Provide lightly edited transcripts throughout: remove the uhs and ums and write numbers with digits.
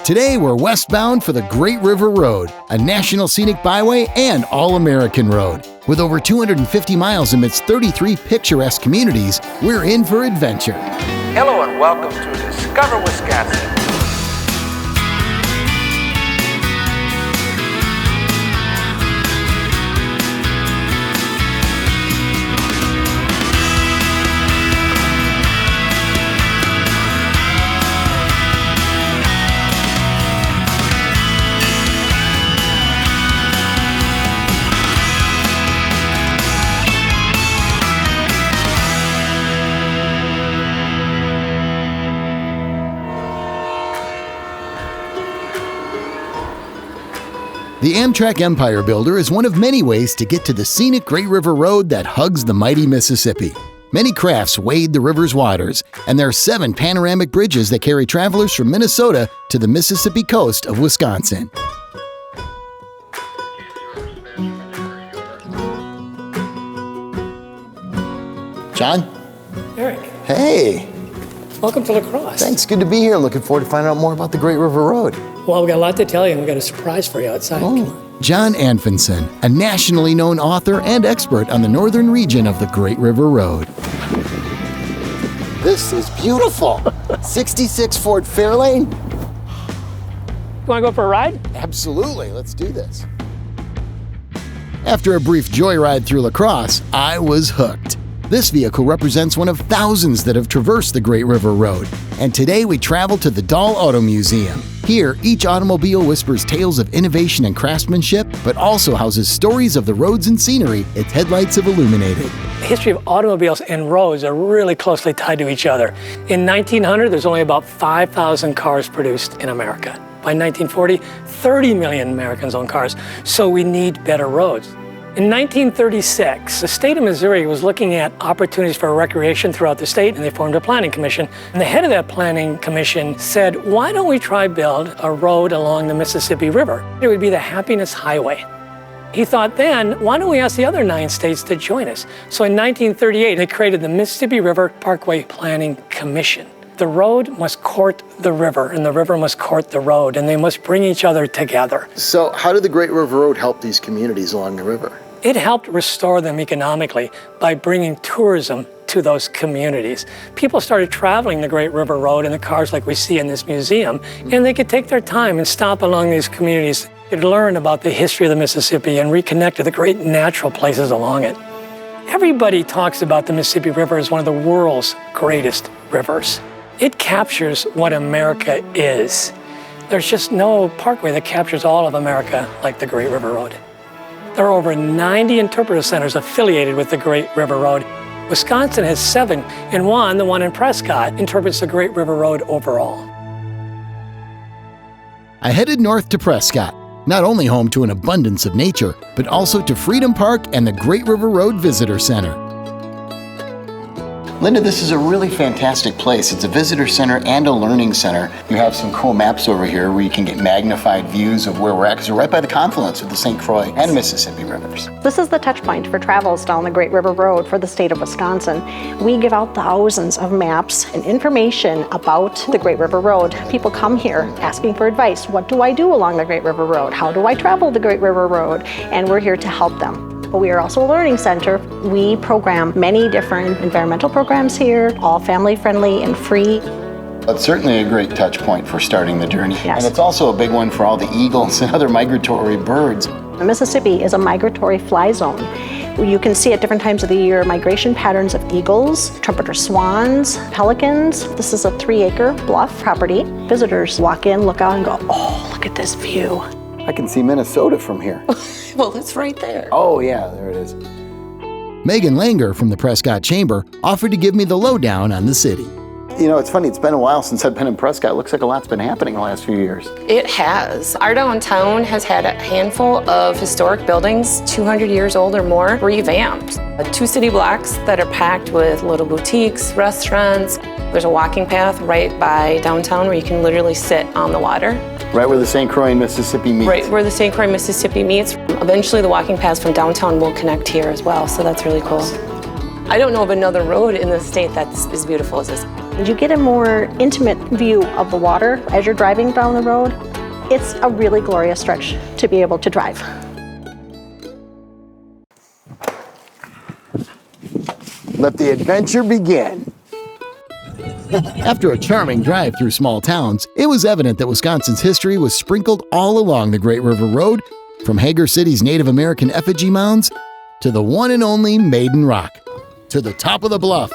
Today, we're westbound for the Great River Road, a national scenic byway and all-American road. With over 250 miles amidst 33 picturesque communities, we're in for adventure. Hello and welcome to Discover Wisconsin. The Amtrak Empire Builder is one of many ways to get to the scenic Great River Road that hugs the mighty Mississippi. Many crafts wade the river's waters, and there are 7 panoramic bridges that carry travelers from Minnesota to the Mississippi coast of Wisconsin. John? Eric. Hey. Welcome to La Crosse. Thanks, good to be here. Looking forward to finding out more about the Great River Road. Well, we've got a lot to tell you, and we've got a surprise for you outside. John Anfinson, a nationally known author and expert on the northern region of the Great River Road. This is beautiful. 66 Ford Fairlane. You want to go for a ride? Absolutely, let's do this. After a brief joyride through La Crosse, I was hooked. This vehicle represents one of thousands that have traversed the Great River Road, and today we travel to the Dahl Auto Museum. Here, each automobile whispers tales of innovation and craftsmanship, but also houses stories of the roads and scenery its headlights have illuminated. The history of automobiles and roads are really closely tied to each other. In 1900, there's only about 5,000 cars produced in America. By 1940, 30 million Americans own cars, so we need better roads. In 1936, the state of Missouri was looking at opportunities for recreation throughout the state, and they formed a planning commission. And the head of that planning commission said, why don't we try build a road along the Mississippi River? It would be the Happiness Highway. He thought then, why don't we ask the other 9 states to join us? So in 1938, they created the Mississippi River Parkway Planning Commission. The road must court the river, and the river must court the road, and they must bring each other together. So how did the Great River Road help these communities along the river? It helped restore them economically by bringing tourism to those communities. People started traveling the Great River Road in the cars like we see in this museum, and they could take their time and stop along these communities. They could learn about the history of the Mississippi and reconnect to the great natural places along it. Everybody talks about the Mississippi River as one of the world's greatest rivers. It captures what America is. There's just no parkway that captures all of America like the Great River Road. There are over 90 interpretive centers affiliated with the Great River Road. Wisconsin has 7, and the one in Prescott, interprets the Great River Road overall. I headed north to Prescott, not only home to an abundance of nature, but also to Freedom Park and the Great River Road Visitor Center. Linda, this is a really fantastic place. It's a visitor center and a learning center. You have some cool maps over here where you can get magnified views of where we're at, because we're right by the confluence of the St. Croix and Mississippi rivers. This is the touch point for travels down the Great River Road for the state of Wisconsin. We give out thousands of maps and information about the Great River Road. People come here asking for advice. What do I do along the Great River Road? How do I travel the Great River Road? And we're here to help them. But we are also a learning center. We program many different environmental programs here, all family friendly and free. It's certainly a great touch point for starting the journey. Yes. And it's also a big one for all the eagles and other migratory birds. The Mississippi is a migratory fly zone. You can see at different times of the year migration patterns of eagles, trumpeter swans, pelicans. This is a 3-acre bluff property. Visitors walk in, look out and go, oh, look at this view. I can see Minnesota from here. Well, it's right there. Oh yeah, there it is. Megan Langer from the Prescott Chamber offered to give me the lowdown on the city. You know, it's funny, it's been a while since I've been in Prescott. It looks like a lot's been happening the last few years. It has. Our downtown has had a handful of historic buildings, 200 years old or more, revamped. 2 city blocks that are packed with little boutiques, restaurants. There's a walking path right by downtown where you can literally sit on the water. Right where the St. Croix and Mississippi meets. Right where the St. Croix, Mississippi meets. Eventually the walking paths from downtown will connect here as well, so that's really cool. I don't know of another road in the state that's as beautiful as this. You get a more intimate view of the water as you're driving down the road. It's a really glorious stretch to be able to drive. Let the adventure begin. After a charming drive through small towns, it was evident that Wisconsin's history was sprinkled all along the Great River Road, from Hager City's Native American effigy mounds to the one and only Maiden Rock, to the top of the bluff.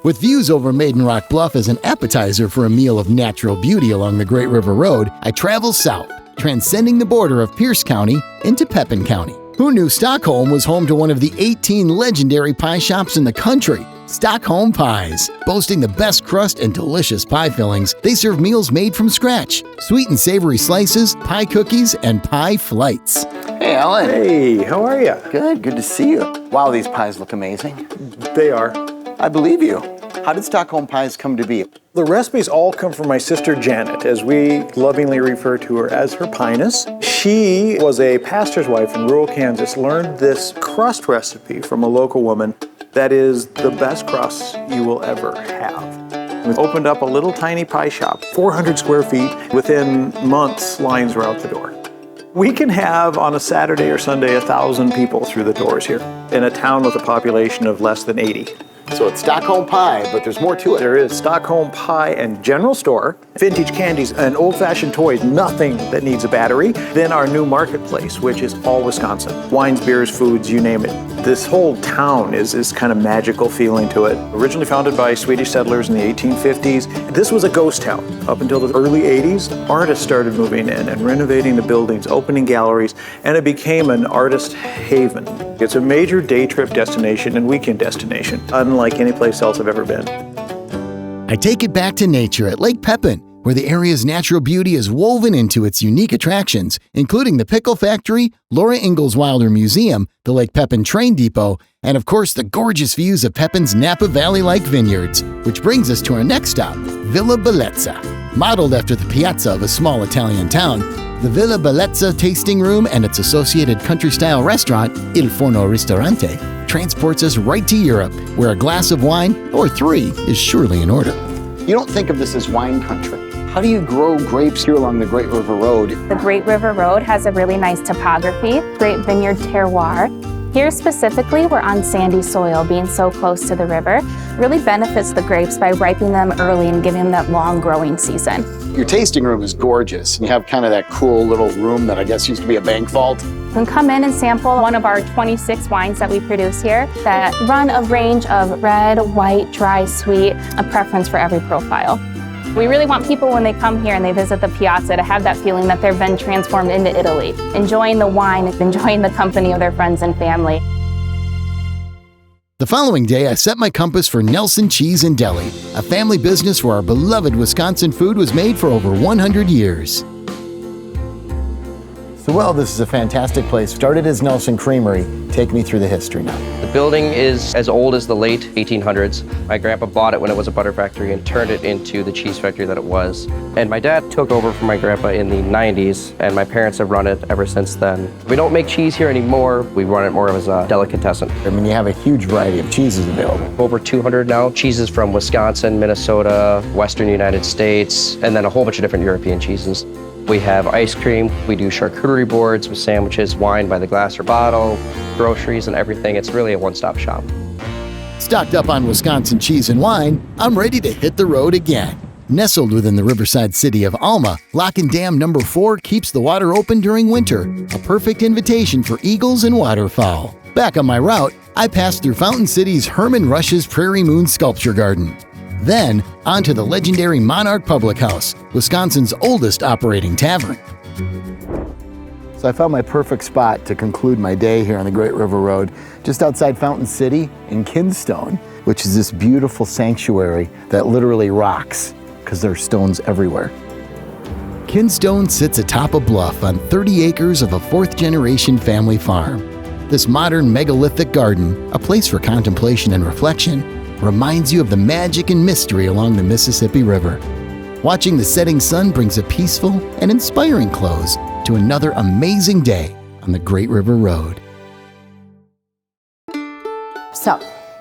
With views over Maiden Rock Bluff as an appetizer for a meal of natural beauty along the Great River Road, I travel south, transcending the border of Pierce County into Pepin County. Who knew Stockholm was home to one of the 18 legendary pie shops in the country? Stockholm Pies. Boasting the best crust and delicious pie fillings, they serve meals made from scratch, sweet and savory slices, pie cookies, and pie flights. Hey, Alan. Hey, how are you? Good to see you. Wow, these pies look amazing. They are. I believe you. How did Stockholm Pies come to be? The recipes all come from my sister Janet, as we lovingly refer to her as her Pinus. She was a pastor's wife in rural Kansas, learned this crust recipe from a local woman that is the best crust you will ever have. We opened up a little tiny pie shop, 400 square feet. Within months, lines were out the door. We can have, on a Saturday or Sunday, 1,000 people through the doors here in a town with a population of less than 80. So it's Stockholm Pie, but there's more to it. There is Stockholm Pie and General Store, vintage candies and old-fashioned toys, nothing that needs a battery. Then our new marketplace, which is all Wisconsin. Wines, beers, foods, you name it. This whole town is kind of magical feeling to it. Originally founded by Swedish settlers in the 1850s, this was a ghost town. Up until the early 80s, artists started moving in and renovating the buildings, opening galleries, and it became an artist haven. It's a major day trip destination and weekend destination, unlike any place else I've ever been. I take it back to nature at Lake Pepin, where the area's natural beauty is woven into its unique attractions, including the Pickle Factory, Laura Ingalls Wilder Museum, the Lake Pepin Train Depot, and of course the gorgeous views of Pepin's Napa Valley-like vineyards. Which brings us to our next stop, Villa Bellezza. Modeled after the piazza of a small Italian town, the Villa Bellezza tasting room and its associated country-style restaurant, Il Forno Ristorante, transports us right to Europe, where a glass of wine, or three, is surely in order. You don't think of this as wine country. How do you grow grapes here along the Great River Road? The Great River Road has a really nice topography, great vineyard terroir. Here specifically, we're on sandy soil. Being so close to the river really benefits the grapes by ripening them early and giving them that long growing season. Your tasting room is gorgeous. You have kind of that cool little room that I guess used to be a bank vault. You can come in and sample one of our 26 wines that we produce here that run a range of red, white, dry, sweet, a preference for every profile. We really want people when they come here and they visit the piazza to have that feeling that they've been transformed into Italy, enjoying the wine, enjoying the company of their friends and family. The following day, I set my compass for Nelson Cheese and Deli, a family business where our beloved Wisconsin food was made for over 100 years. So, well, this is a fantastic place. Started as Nelson Creamery. Take me through the history now. The building is as old as the late 1800s. My grandpa bought it when it was a butter factory and turned it into the cheese factory that it was. And my dad took over from my grandpa in the 90s, and my parents have run it ever since then. We don't make cheese here anymore. We run it more as a delicatessen. I mean, you have a huge variety of cheeses available. Over 200 now. Cheeses from Wisconsin, Minnesota, Western United States, and then a whole bunch of different European cheeses. We have ice cream, we do charcuterie boards with sandwiches, wine by the glass or bottle, groceries and everything. It's really a one-stop shop. Stocked up on Wisconsin cheese and wine, I'm ready to hit the road again. Nestled within the riverside city of Alma, Lock and Dam Number 4 keeps the water open during winter, a perfect invitation for eagles and waterfowl. Back on my route, I passed through Fountain City's Herman Rush's Prairie Moon Sculpture Garden. Then, on to the legendary Monarch Public House, Wisconsin's oldest operating tavern. So I found my perfect spot to conclude my day here on the Great River Road, just outside Fountain City in Kinstone, which is this beautiful sanctuary that literally rocks because there are stones everywhere. Kinstone sits atop a bluff on 30 acres of a fourth-generation family farm. This modern megalithic garden, a place for contemplation and reflection, reminds you of the magic and mystery along the Mississippi River. Watching the setting sun brings a peaceful and inspiring close to another amazing day on the Great River Road. So,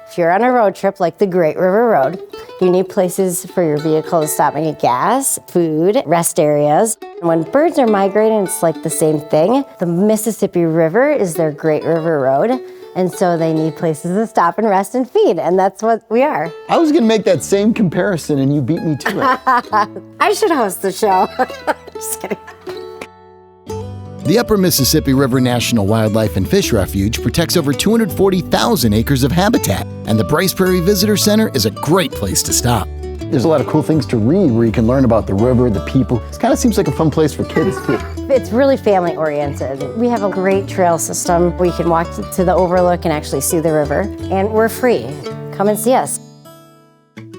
if you're on a road trip like the Great River Road, You need places for your vehicle to stop and get gas, food, rest areas. When birds are migrating, it's like the same thing. The Mississippi River is their Great River Road, and so they need places to stop and rest and feed, and that's what we are. I was gonna make that same comparison and you beat me to it. I should host the show. Just kidding. The Upper Mississippi River National Wildlife and Fish Refuge protects over 240,000 acres of habitat, and the Bryce Prairie Visitor Center is a great place to stop. There's a lot of cool things to read where you can learn about the river, the people. It kind of seems like a fun place for kids too. It's really family oriented. We have a great trail system where you can walk to the overlook and actually see the river, and we're free. Come and see us.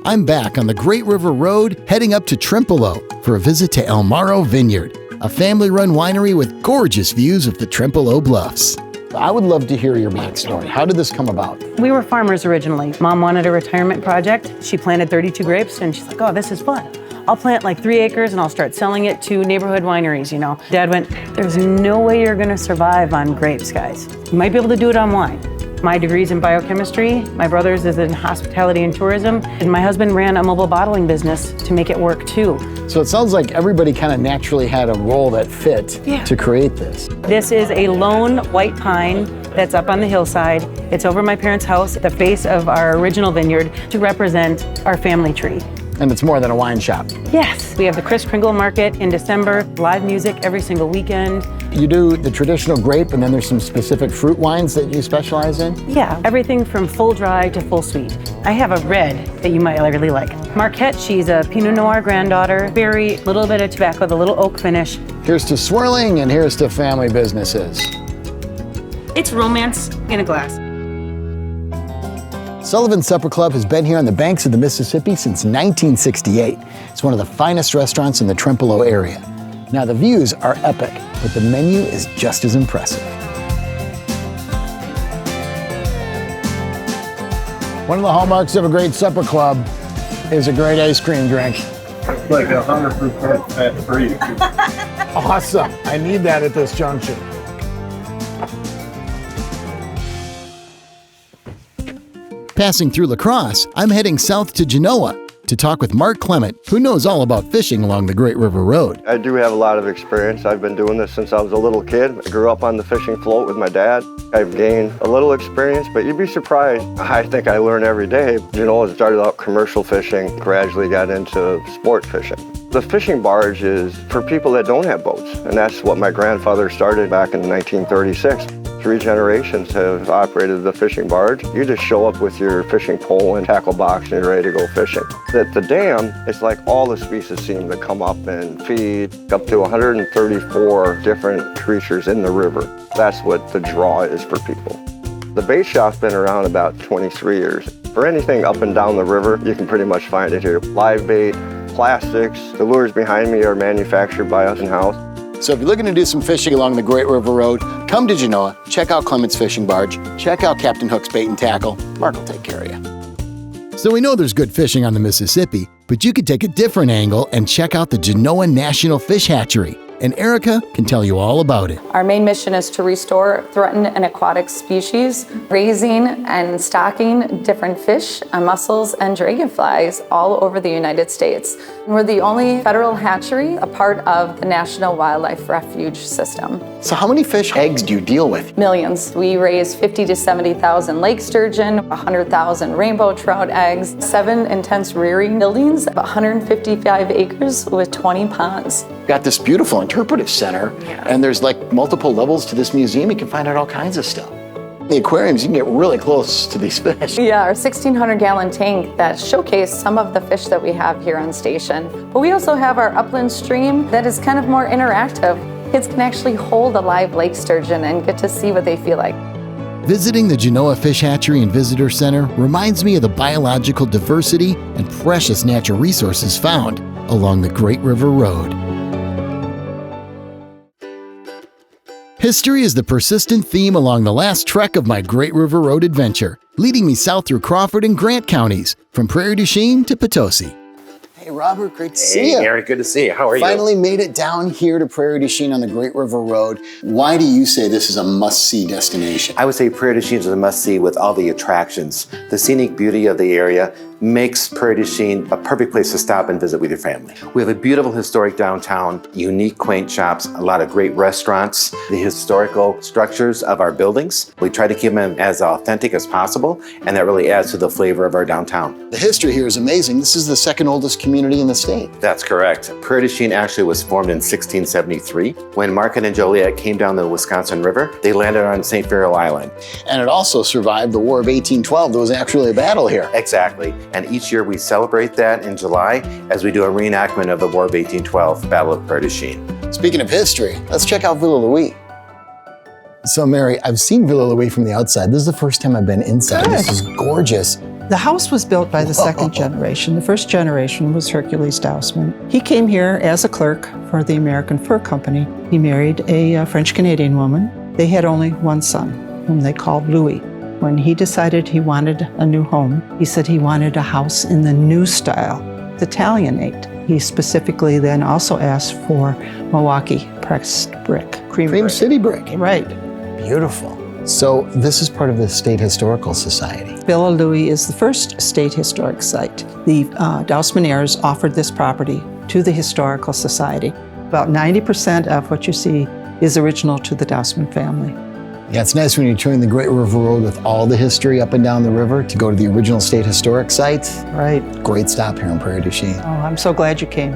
I'm back on the Great River Road, heading up to Trempolo for a visit to El Morro Vineyard, a family-run winery with gorgeous views of the Trempolo Bluffs. I would love to hear your backstory. How did this come about? We were farmers originally. Mom wanted a retirement project. She planted 32 grapes and she's like, oh, this is fun. I'll plant like 3 acres and I'll start selling it to neighborhood wineries, you know. Dad went, there's no way you're gonna survive on grapes, guys. You might be able to do it on wine. My degree's in biochemistry, my brother's is in hospitality and tourism, and my husband ran a mobile bottling business to make it work too. So it sounds like everybody kind of naturally had a role that fit to create this. This is a lone white pine that's up on the hillside. It's over my parents' house at the face of our original vineyard to represent our family tree. And it's more than a wine shop. Yes, we have the Kris Kringle Market in December, live music every single weekend. You do the traditional grape, and then there's some specific fruit wines that you specialize in? Yeah, everything from full dry to full sweet. I have a red that you might really like. Marquette, she's a Pinot Noir granddaughter, very little bit of tobacco, the little oak finish. Here's to swirling, and here's to family businesses. It's romance in a glass. Sullivan's Supper Club has been here on the banks of the Mississippi since 1968. It's one of the finest restaurants in the Trempolo area. Now, the views are epic, but the menu is just as impressive. One of the hallmarks of a great supper club is a great ice cream drink. Like 100% fat-free. Awesome. I need that at this junction. Passing through La Crosse, I'm heading south to Genoa to talk with Mark Clement, who knows all about fishing along the Great River Road. I do have a lot of experience. I've been doing this since I was a little kid. I grew up on the fishing float with my dad. I've gained a little experience, but you'd be surprised. I think I learn every day. You know, I started out commercial fishing, gradually got into sport fishing. The fishing barge is for people that don't have boats, and that's what my grandfather started back in 1936. 3 generations have operated the fishing barge. You just show up with your fishing pole and tackle box and you're ready to go fishing. At the dam, it's like all the species seem to come up and feed, up to 134 different creatures in the river. That's what the draw is for people. The bait shop's been around about 23 years. For anything up and down the river, you can pretty much find it here. Live bait, plastics, the lures behind me are manufactured by us in-house. So if you're looking to do some fishing along the Great River Road, come to Genoa, check out Clement's Fishing Barge, check out Captain Hook's Bait and Tackle. Mark will take care of you. So we know there's good fishing on the Mississippi, but you could take a different angle and check out the Genoa National Fish Hatchery. And Erica can tell you all about it. Our main mission is to restore threatened and aquatic species, raising and stocking different fish, mussels, and dragonflies all over the United States. We're the only federal hatchery, a part of the National Wildlife Refuge system. So how many fish eggs do you deal with? Millions. We raise 50 to 70,000 lake sturgeon, 100,000 rainbow trout eggs, 7 intense rearing buildings, 155 acres with 20 ponds. Got this beautiful interpretive center, and there's like multiple levels to this museum. You can find out all kinds of stuff. The aquariums, you can get really close to these fish. Yeah, our 1,600-gallon tank that showcase some of the fish that we have here on station. But we also have our upland stream that is kind of more interactive. Kids can actually hold a live lake sturgeon and get to see what they feel like. Visiting the Genoa Fish Hatchery and Visitor Center reminds me of the biological diversity and precious natural resources found along the Great River Road. History is the persistent theme along the last trek of my Great River Road adventure, leading me south through Crawford and Grant counties, from Prairie du Chien to Potosi. Hey, Robert, great to see you. Hey, Eric, good to see you. How are you? Finally made it down here to Prairie du Chien on the Great River Road. Why do you say this is a must-see destination? I would say Prairie du Chien is a must-see with all the attractions, the scenic beauty of the area, makes Prairie du Chien a perfect place to stop and visit with your family. We have a beautiful historic downtown, unique, quaint shops, a lot of great restaurants, the historical structures of our buildings. We try to keep them as authentic as possible, and that really adds to the flavor of our downtown. The history here is amazing. This is the second oldest community in the state. That's correct. Prairie du Chien actually was formed in 1673. When Marquette and Joliet came down the Wisconsin River, they landed on St. Farrell Island. And it also survived the War of 1812. There was actually a battle here. Exactly. And each year we celebrate that in July as we do a reenactment of the War of 1812, Battle of Prairie du Chien. Speaking of history, let's check out Villa Louis. So Mary, I've seen Villa Louis from the outside. This is the first time I've been inside. Good. This is gorgeous. The house was built by the second generation. The first generation was Hercules Dousman. He came here as a clerk for the American Fur Company. He married a French-Canadian woman. They had only one son, whom they called Louis. When he decided he wanted a new home, he said he wanted a house in the new style, the Italianate. He specifically then also asked for Milwaukee pressed brick. Cream City brick. Right. Beautiful. So this is part of the State Historical Society. Villa Louis is the first state historic site. The Dousman heirs offered this property to the Historical Society. About 90% of what you see is original to the Dousman family. Yeah, it's nice when you're touring the Great River Road with all the history up and down the river to go to the original state historic sites. Right. Great stop here in Prairie du Chien. Oh, I'm so glad you came.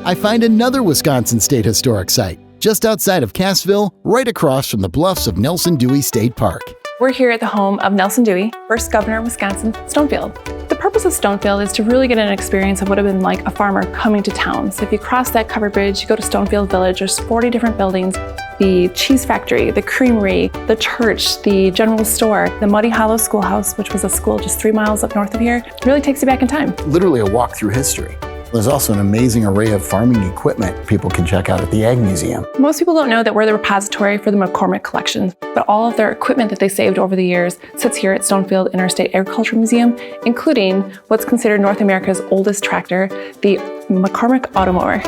I find another Wisconsin State Historic Site, just outside of Cassville, right across from the bluffs of Nelson Dewey State Park. We're here at the home of Nelson Dewey, first governor of Wisconsin, Stonefield. The purpose of Stonefield is to really get an experience of what it would have been like a farmer coming to town. So if you cross that covered bridge, you go to Stonefield Village, there's 40 different buildings. The cheese factory, the creamery, the church, the general store, the Muddy Hollow Schoolhouse, which was a school just 3 miles up north of here, really takes you back in time. Literally a walk through history. There's also an amazing array of farming equipment people can check out at the Ag Museum. Most people don't know that we're the repository for the McCormick collection, but all of their equipment that they saved over the years sits here at Stonefield Interstate Agriculture Museum, including what's considered North America's oldest tractor, the McCormick Automower.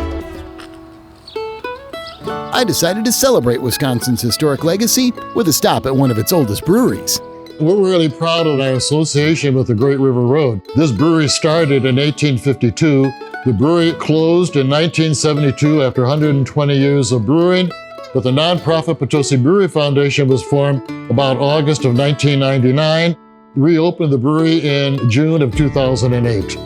I decided to celebrate Wisconsin's historic legacy with a stop at one of its oldest breweries. We're really proud of our association with the Great River Road. This brewery started in 1852. The brewery closed in 1972 after 120 years of brewing, but the nonprofit Potosi Brewery Foundation was formed about August of 1999, reopened the brewery in June of 2008.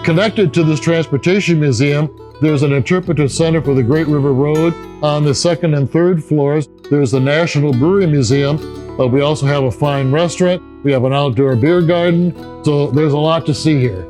Connected to this transportation museum, there's an interpretive center for the Great River Road. On the second and third floors, there's the National Brewery Museum. We also have a fine restaurant. We have an outdoor beer garden. So there's a lot to see here.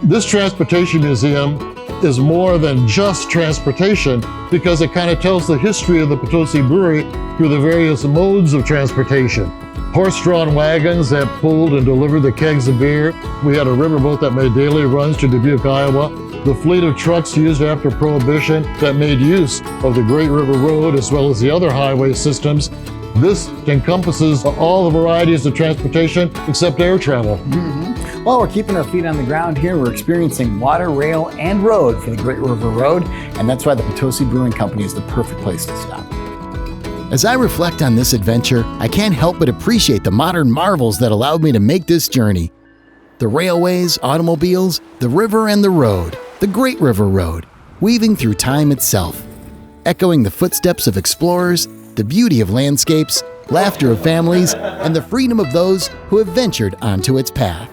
This transportation museum is more than just transportation because it kind of tells the history of the Potosi Brewery through the various modes of transportation. Horse-drawn wagons that pulled and delivered the kegs of beer. We had a riverboat that made daily runs to Dubuque, Iowa. The fleet of trucks used after Prohibition that made use of the Great River Road as well as the other highway systems. This encompasses all the varieties of transportation except air travel. Mm-hmm. Well, we're keeping our feet on the ground here. We're experiencing water, rail, and road for the Great River Road, and that's why the Potosi Brewing Company is the perfect place to stop. As I reflect on this adventure, I can't help but appreciate the modern marvels that allowed me to make this journey. The railways, automobiles, the river and the road, the Great River Road, weaving through time itself, echoing the footsteps of explorers, the beauty of landscapes, laughter of families, and the freedom of those who have ventured onto its path.